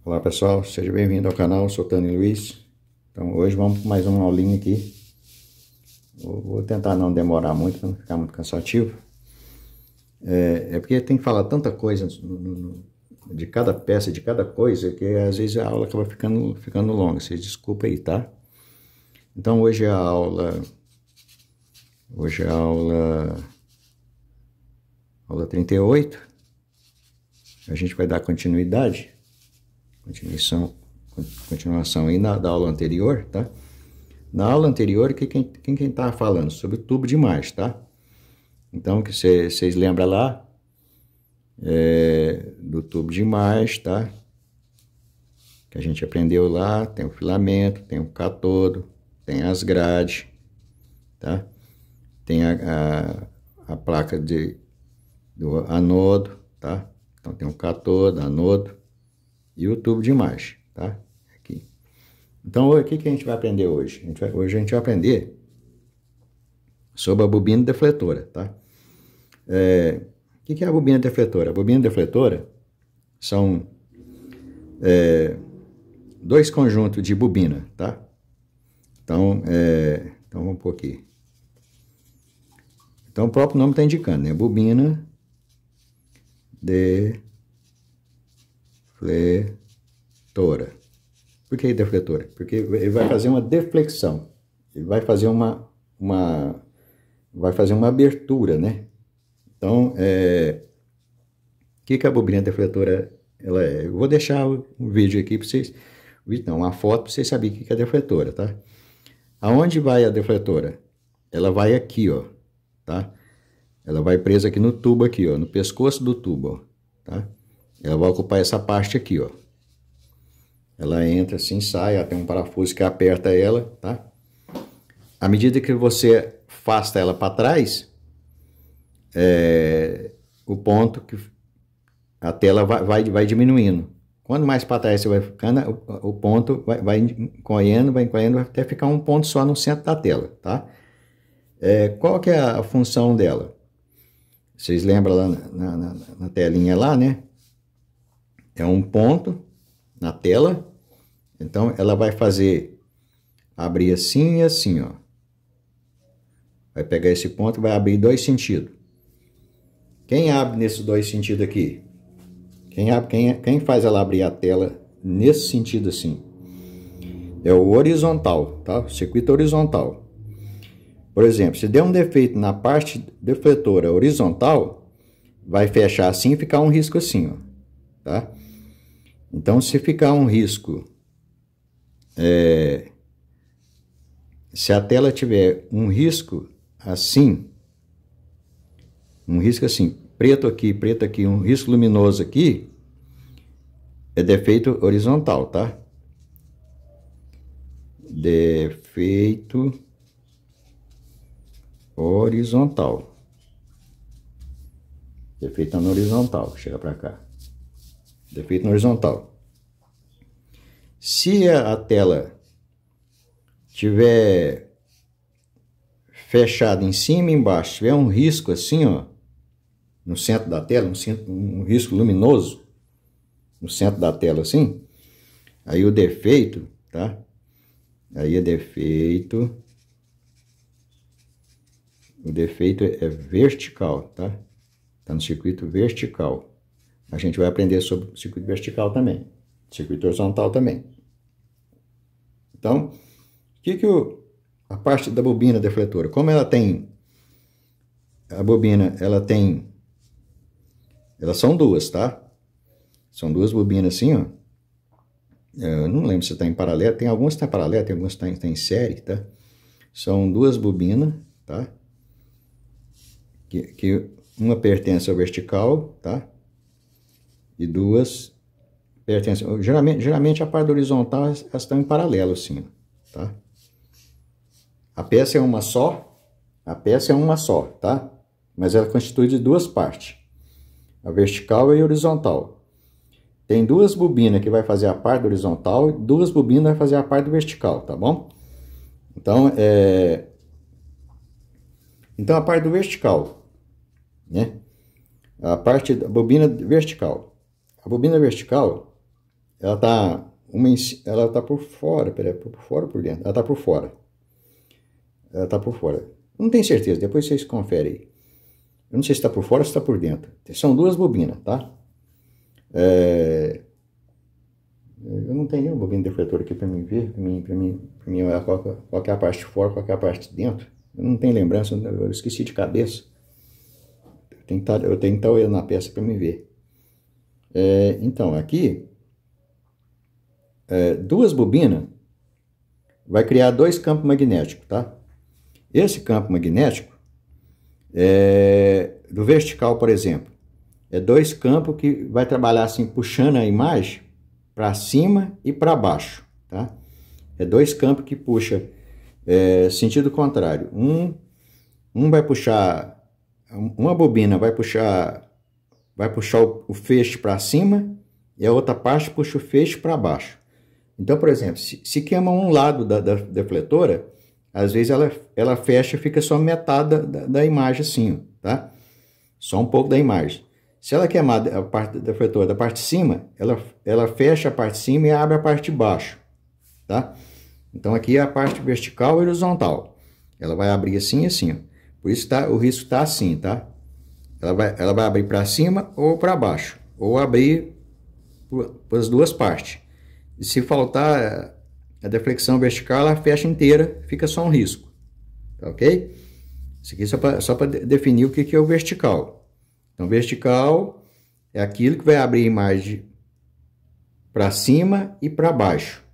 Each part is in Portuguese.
Olá pessoal, seja bem-vindo ao canal, sou Tony Luiz. Então hoje vamos para mais uma aulinha aqui. Vou tentar não demorar muito para não ficar muito cansativo. É porque tem que falar tanta coisa de cada peça, de cada coisa, que às vezes a aula acaba ficando longa. Vocês desculpem aí, tá? Então hoje é a aula 38. A gente vai dar continuação aí da aula anterior, tá? Na aula anterior, quem estava falando? Sobre o tubo de Marsh, tá? Então, que vocês lembram lá do tubo de Marsh, tá? Que a gente aprendeu lá, tem o filamento, tem o cátodo, tem as grades, tá? Tem a placa do anodo, tá? Então, tem o cátodo, anodo e o tubo de Marsh, tá? Aqui. Então, o que a gente vai aprender hoje? Hoje a gente vai aprender sobre a bobina defletora, tá? O que é a bobina defletora? A bobina defletora são dois conjuntos de bobina, tá? Então vamos pôr aqui. Então, o próprio nome está indicando, né? Bobina defletora. Por que defletora? Porque ele vai fazer uma deflexão. Ele vai fazer uma abertura, né? Então, o que a bobina defletora ela é? Eu vou deixar um vídeo aqui para vocês, não, uma foto para vocês saberem o que é a defletora, tá? Aonde vai a defletora? Ela vai aqui, ó, tá? Ela vai presa aqui no tubo aqui, ó, no pescoço do tubo, ó, tá? Ela vai ocupar essa parte aqui, ó. Ela entra assim, sai, ó, tem um parafuso que aperta ela, tá? À medida que você afasta ela para trás, o ponto que a tela vai diminuindo. Quando mais para trás você vai ficando, o ponto vai encolhendo até ficar um ponto só no centro da tela, tá? Qual que é a função dela? Vocês lembram lá na telinha lá, né? É um ponto na tela. Então, ela vai abrir assim e assim, ó. Vai pegar esse ponto e vai abrir dois sentidos. Quem abre nesses dois sentidos aqui? Quem faz ela abrir a tela nesse sentido assim? É o horizontal, tá? O circuito horizontal. Por exemplo, se der um defeito na parte defletora horizontal, vai fechar assim e ficar um risco assim, ó, tá? Então, se ficar um risco, se a tela tiver um risco assim, preto aqui, um risco luminoso aqui, é defeito horizontal, tá? Defeito horizontal. Defeito no horizontal, chega para cá. Defeito no horizontal. Se a tela tiver fechada em cima e embaixo, tiver um risco assim, ó, no centro da tela, um risco luminoso no centro da tela assim, aí o defeito, tá? Aí é defeito. O defeito é vertical, tá? Tá no circuito vertical. A gente vai aprender sobre o circuito vertical também. Circuito horizontal também. Então, a parte da bobina defletora, como ela tem, a bobina, elas são duas, tá? São duas bobinas assim, ó. Eu não lembro se está em paralelo, tem algumas que estão em paralelo, tem algumas que estão em série, tá? São duas bobinas, tá? Que uma pertence ao vertical, tá? E duas pertencem... Geralmente a parte horizontal elas estão em paralelo, assim, tá? A peça é uma só, tá? Mas ela constitui de duas partes, a vertical e a horizontal. Tem duas bobinas que vai fazer a parte do horizontal e duas bobinas vai fazer a parte do vertical, tá bom? Então, a parte do vertical, né? A parte da bobina vertical. A bobina vertical, ela tá ela tá por fora, peraí, por fora ou por dentro? Ela tá por fora. Ela tá por fora. Não tenho certeza, depois vocês conferem aí. Eu não sei se está por fora ou se está por dentro. São duas bobinas, tá? Eu não tenho nenhuma bobina defletora aqui para mim ver, para mim qual que é a parte de fora, qual que é a parte de dentro. Eu não tenho lembrança, eu esqueci de cabeça. Eu tenho que estar olhando na peça para me ver. Então, aqui, duas bobinas vai criar dois campos magnéticos, tá? Esse campo magnético, do vertical, por exemplo, é dois campos que vai trabalhar assim, puxando a imagem para cima e para baixo, tá? É dois campos que puxa sentido contrário. Um vai puxar, uma bobina vai puxar o feixe para cima e a outra parte puxa o feixe para baixo. Então, por exemplo, se queima um lado da defletora, às vezes ela fecha e fica só metade da imagem assim, tá? Só um pouco da imagem. Se ela queimar a parte da defletora da parte de cima, ela fecha a parte de cima e abre a parte de baixo, tá? Então aqui é a parte vertical e horizontal. Ela vai abrir assim e assim, ó. Por isso o risco está assim, tá? Ela vai abrir para cima ou para baixo, ou abrir para as duas partes. E se faltar a deflexão vertical, ela fecha inteira, fica só um risco, tá ok? Isso aqui é só para definir o que é o vertical. Então, vertical é aquilo que vai abrir a imagem para cima e para baixo.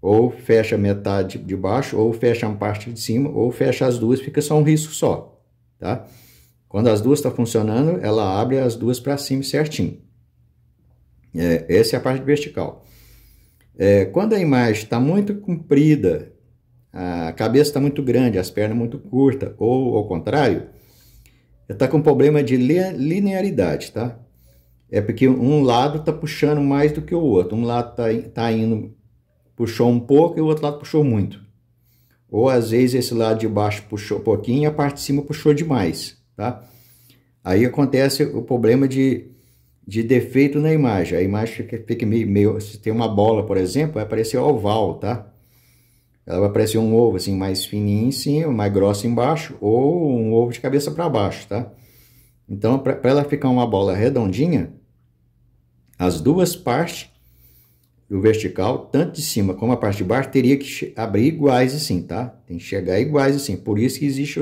Ou fecha metade de baixo, ou fecha a parte de cima, ou fecha as duas, fica só um risco só, tá? Quando as duas estão funcionando, ela abre as duas para cima certinho. Essa é a parte vertical. Quando a imagem está muito comprida, a cabeça está muito grande, as pernas muito curtas, ou ao contrário, está com problema de linearidade, tá? É porque um lado está puxando mais do que o outro. Um lado tá indo, puxou um pouco e o outro lado puxou muito. Ou às vezes esse lado de baixo puxou um pouquinho e a parte de cima puxou demais, tá? Aí acontece o problema de defeito na imagem. A imagem fica meio... Se tem uma bola, por exemplo, vai aparecer oval, tá? Ela vai aparecer um ovo assim mais fininho em cima, mais grosso embaixo, ou um ovo de cabeça para baixo, tá? Então, para ela ficar uma bola redondinha, as duas partes do vertical, tanto de cima como a parte de baixo, teria que abrir iguais assim, tá? Tem que chegar iguais assim. Por isso que existe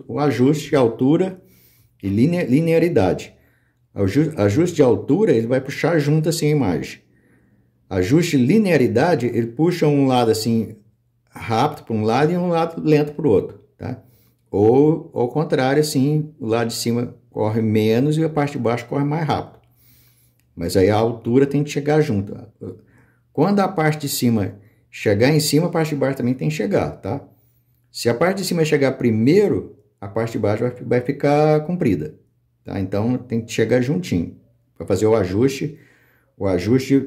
o ajuste de altura e linearidade. Ajuste de altura, ele vai puxar junto assim a imagem. Ajuste de linearidade, ele puxa um lado assim rápido para um lado e um lado lento para o outro, tá? Ou ao contrário, assim, o lado de cima corre menos e a parte de baixo corre mais rápido. Mas aí a altura tem que chegar junto. Quando a parte de cima chegar em cima, a parte de baixo também tem que chegar, tá? Se a parte de cima chegar primeiro, a parte de baixo vai ficar comprida, tá? Então tem que chegar juntinho para fazer o ajuste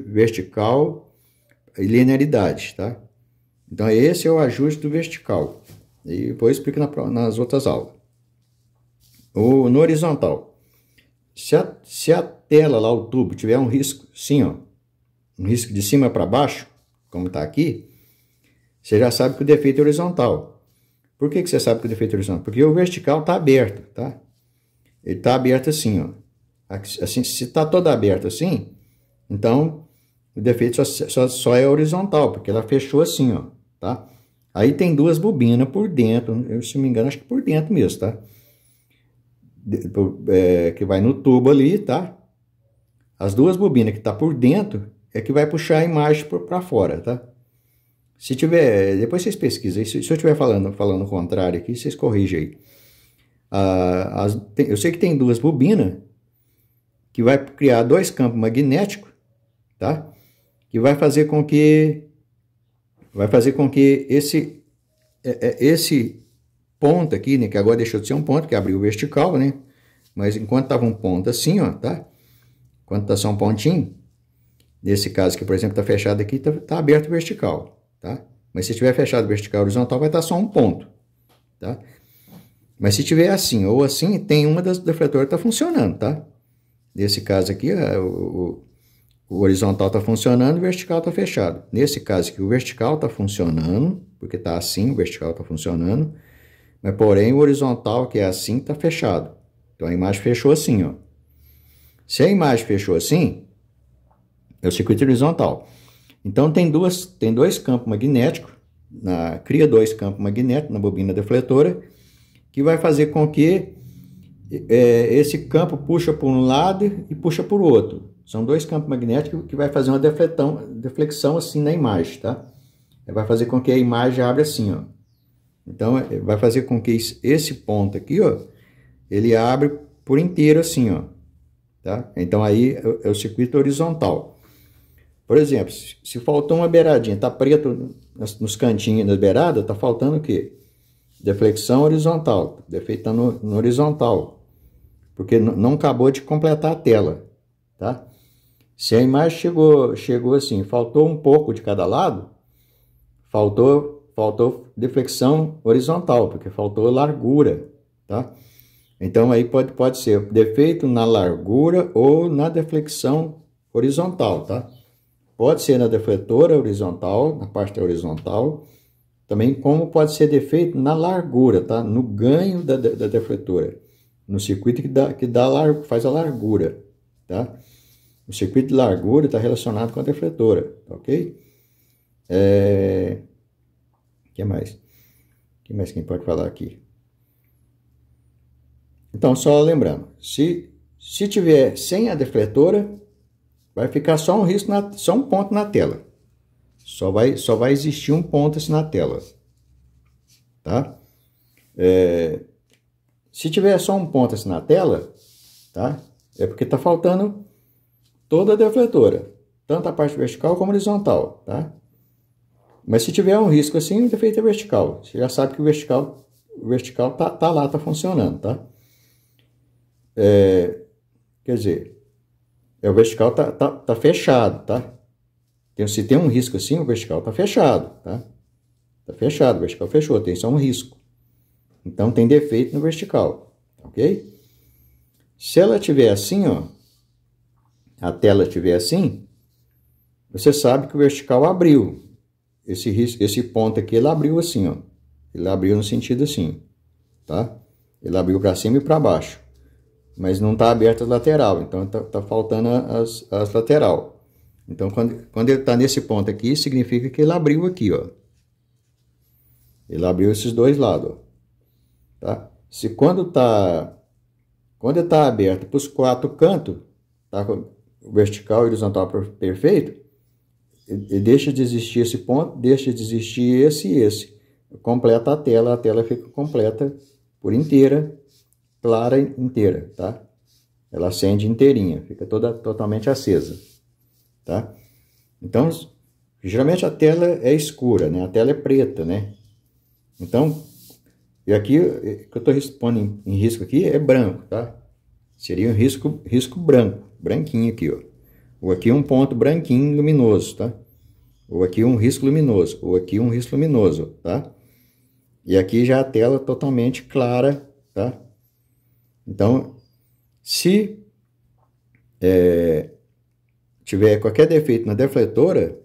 vertical e linearidade, tá? Então esse é o ajuste do vertical. E depois explico nas outras aulas. No horizontal, se a tela lá, o tubo, tiver um risco, sim, ó, um risco de cima para baixo, como está aqui, você já sabe que o defeito é horizontal. Por que você sabe que o defeito é horizontal? Porque o vertical está aberto, tá? Ele está aberto assim, ó. Assim, se está todo aberto assim, então o defeito só é horizontal, porque ela fechou assim, ó, tá? Aí tem duas bobinas por dentro, se não me engano, acho que por dentro mesmo, tá? Que vai no tubo ali, tá? As duas bobinas que tá por dentro é que vai puxar a imagem para fora, tá? Se tiver, depois vocês pesquisam, se eu estiver falando o contrário aqui, vocês corrigem aí. Eu sei que tem duas bobinas que vai criar dois campos magnéticos, tá? Que vai fazer com que esse ponto aqui, né, que agora deixou de ser um ponto, que abriu o vertical, né? Mas enquanto tava um ponto assim, ó, tá? Enquanto tá só um pontinho, nesse caso aqui, por exemplo, tá fechado aqui, tá aberto o vertical, tá? Mas se tiver fechado o vertical horizontal, vai estar só um ponto, tá? Mas se tiver assim ou assim, tem uma das defletoras que tá funcionando, tá? Nesse caso aqui, O horizontal está funcionando, o vertical está fechado. Nesse caso aqui, o vertical está funcionando, porque está assim, o vertical está funcionando, mas porém o horizontal, que é assim, está fechado. Então a imagem fechou assim, ó. Se a imagem fechou assim, é o circuito horizontal. Então tem dois campos magnéticos, cria dois campos magnéticos na bobina defletora, que vai fazer com que esse campo puxa por um lado e puxa por outro. São dois campos magnéticos que vai fazer uma deflexão assim na imagem, tá? Vai fazer com que a imagem abra assim, ó. Então, vai fazer com que esse ponto aqui, ó, ele abre por inteiro assim, ó. Tá? Então, aí é o circuito horizontal. Por exemplo, se faltou uma beiradinha, tá preto nos cantinhos da beirada, tá faltando o quê? Deflexão horizontal, defeito no horizontal, porque não acabou de completar a tela, tá? Se a imagem chegou assim, faltou um pouco de cada lado, faltou deflexão horizontal, porque faltou largura, tá? Então aí pode ser defeito na largura ou na deflexão horizontal, tá? Pode ser na defletora horizontal, na parte horizontal, também como pode ser defeito na largura, tá? No ganho da defletora, no circuito faz a largura, tá? O circuito de largura está relacionado com a defletora, ok? Que mais? Que mais quem pode falar aqui? Então, só lembrando, se tiver sem a defletora, vai ficar só um risco, só um ponto na tela. Só vai existir um ponto assim na tela, tá? Se tiver só um ponto assim na tela, tá? É porque está faltando toda a defletora, tanto a parte vertical como horizontal, tá? Mas se tiver um risco assim, o defeito é vertical. Você já sabe que o vertical tá lá, tá funcionando, tá? Quer dizer, o vertical tá fechado, tá? Então, se tem um risco assim, o vertical tá fechado, tá? Tá fechado, o vertical fechou, tem só um risco. Então, tem defeito no vertical, ok? Se ela tiver assim, ó, a tela estiver assim, você sabe que o vertical abriu. Esse ponto aqui, ele abriu assim, ó. Ele abriu no sentido assim, tá? Ele abriu para cima e para baixo. Mas não está aberta a lateral, então tá faltando as lateral. Então, quando ele está nesse ponto aqui, significa que ele abriu aqui, ó. Ele abriu esses dois lados, ó. Tá? Quando ele tá aberto para os quatro cantos, tá? O vertical e horizontal perfeito, ele deixa de existir esse ponto, deixa de existir esse e esse. Completa a tela fica completa por inteira, clara inteira, tá? Ela acende inteirinha, fica totalmente acesa, tá? Então, geralmente a tela é escura, né? A tela é preta, né? Então, e aqui, o que eu estou expondo em risco aqui é branco, tá? Seria um risco branco, branquinho aqui, ó. Ou aqui um ponto branquinho luminoso, tá? Ou aqui um risco luminoso, ou aqui um risco luminoso, tá? E aqui já a tela totalmente clara, tá? Então, se tiver qualquer defeito na defletora,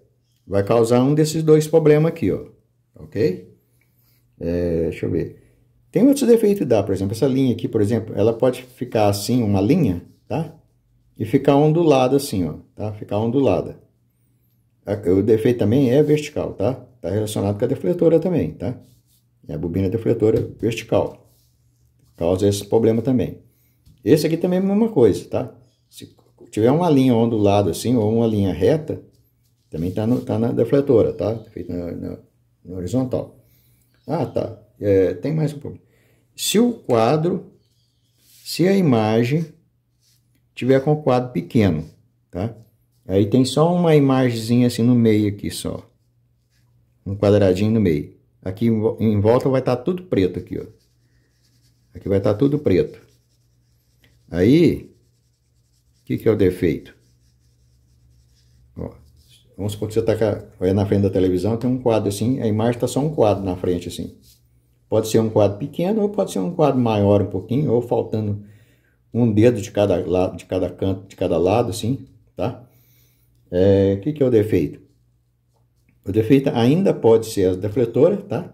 vai causar um desses dois problemas aqui, ó. Ok? Deixa eu ver. Tem outros defeitos que dá, por exemplo, essa linha aqui, por exemplo, ela pode ficar assim, uma linha, tá? E ficar ondulada assim, ó, tá? Ficar ondulada. O defeito também é vertical, tá? Tá relacionado com a defletora também, tá? É a bobina defletora vertical. Causa esse problema também. Esse aqui também é a mesma coisa, tá? Se tiver uma linha ondulada assim, ou uma linha reta, também tá na defletora, tá? Feito no horizontal. Ah, tá. Tem mais um problema. Se a imagem tiver com o quadro pequeno, tá? Aí tem só uma imagenzinha assim no meio aqui só. Um quadradinho no meio. Aqui em volta vai estar tudo preto aqui, ó. Aqui vai estar tudo preto. Aí, o que é o defeito? Ó, vamos supor que você está na frente da televisão, tem um quadro assim, a imagem está só um quadro na frente assim. Pode ser um quadro pequeno ou pode ser um quadro maior um pouquinho, ou faltando um dedo de cada lado, de cada canto, de cada lado assim, tá? O que é o defeito? O defeito ainda pode ser a defletora, tá?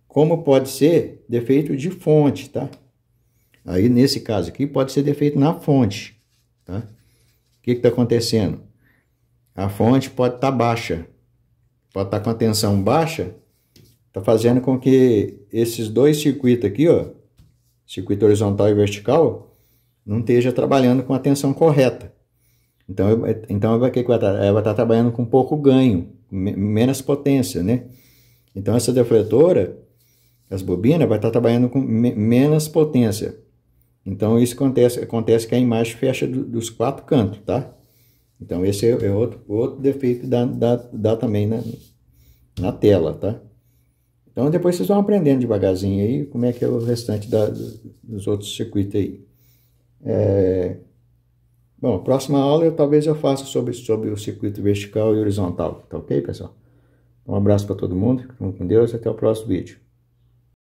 Como pode ser defeito de fonte, tá? Aí, nesse caso aqui, pode ser defeito na fonte, tá? O que está acontecendo? A fonte pode estar baixa, pode estar com a tensão baixa, está fazendo com que esses dois circuitos aqui, ó, circuito horizontal e vertical, não esteja trabalhando com a tensão correta. Então vai estar trabalhando com pouco ganho, menos potência, né? Então essa defletora, as bobinas, vai estar trabalhando com menos potência. Então isso acontece que a imagem fecha dos quatro cantos, tá? Então esse é outro defeito que dá também na tela, tá? Então depois vocês vão aprendendo devagarzinho aí como é que é o restante dos outros circuitos aí. Bom, próxima aula talvez eu faça sobre o circuito vertical e horizontal, tá ok, pessoal? Um abraço para todo mundo, fiquem com Deus e até o próximo vídeo.